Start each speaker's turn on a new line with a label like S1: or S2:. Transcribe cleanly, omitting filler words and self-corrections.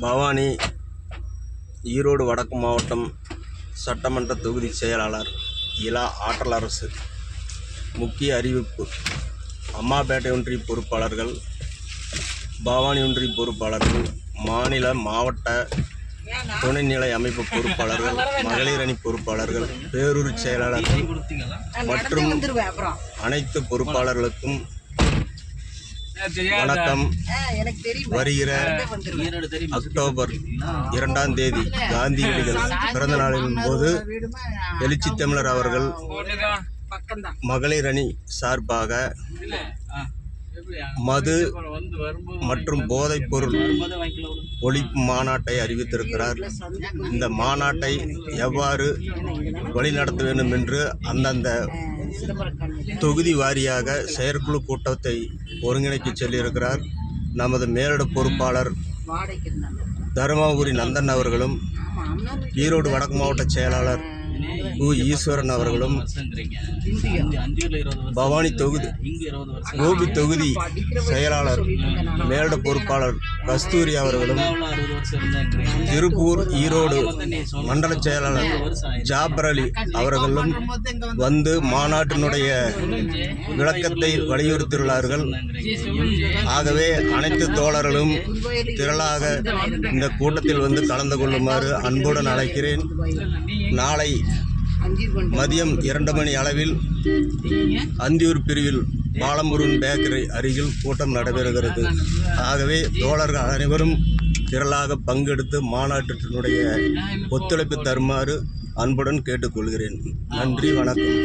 S1: பவானி ஈரோடு வடக்கு மாவட்டம் சட்டமன்ற தொகுதி செயலாளர் இலா ஆற்றலரசு. முக்கிய அறிவிப்பு: அம்மாபேட்டை ஒன்றிய பொறுப்பாளர்கள், பவானி ஒன்றிய பொறுப்பாளர்கள், மாநில மாவட்ட துணைநிலை அமைப்பு பொறுப்பாளர்கள், மகளிர் அணி பொறுப்பாளர்கள், பேரூர் செயலாளர்கள் மற்றும் அனைத்து பொறுப்பாளர்களுக்கும் வணக்கம். வருகிற அக்டோபர் 2ஆம் தேதி காந்தியடிகள் பிறந்த நாளின் போது எழுச்சி தமிழர் அவர்கள் மகளிர் அணி சார்பாக மது மற்றும் போதைப் பொருள் ஒழிப்பு மாநாட்டை அறிவித்திருக்கிறார். இந்த மாநாட்டை எவ்வாறு வழிநடத்த வேண்டும் என்று அந்தந்த தொகுதி வாரியாக செயற்குழு கூட்டத்தை ஒருங்கிணைக்க சொல்லியிருக்கிறார். நமது மேலிட பொறுப்பாளர் தருமபுரி நந்தன் அவர்களும், ஈரோடு வடக்கு மாவட்ட செயலாளர் ஈஸ்வரன் அவர்களும், பவானி தொகுதி கோபி தொகுதி செயலாளர் மேலிட பொறுப்பாளர் கஸ்தூரி அவர்களும், திருப்பூர் ஈரோடு மண்டல செயலாளர் ஜாபர் அலி அவர்களும் வந்து மாநாட்டினுடைய விளக்கத்தை வலியுறுத்தியுள்ளார்கள். ஆகவே அனைத்து தோழர்களும் திரளாக இந்த கூட்டத்தில் வந்து கலந்து கொள்ளுமாறு அன்புடன் அழைக்கிறேன். நாளை மதியம் 2 மணி அளவில் அந்தியூர் பிரிவில் பாலமுருகன் பேக்கரி அருகில் கூட்டம் நடைபெறுகிறது. ஆகவே தோழர்கள் அனைவரும் திரளாக பங்கெடுத்து மாநாட்டினுடைய ஒத்துழைப்பு தருமாறு அன்புடன் கேட்டுக்கொள்கிறேன். நன்றி, வணக்கம்.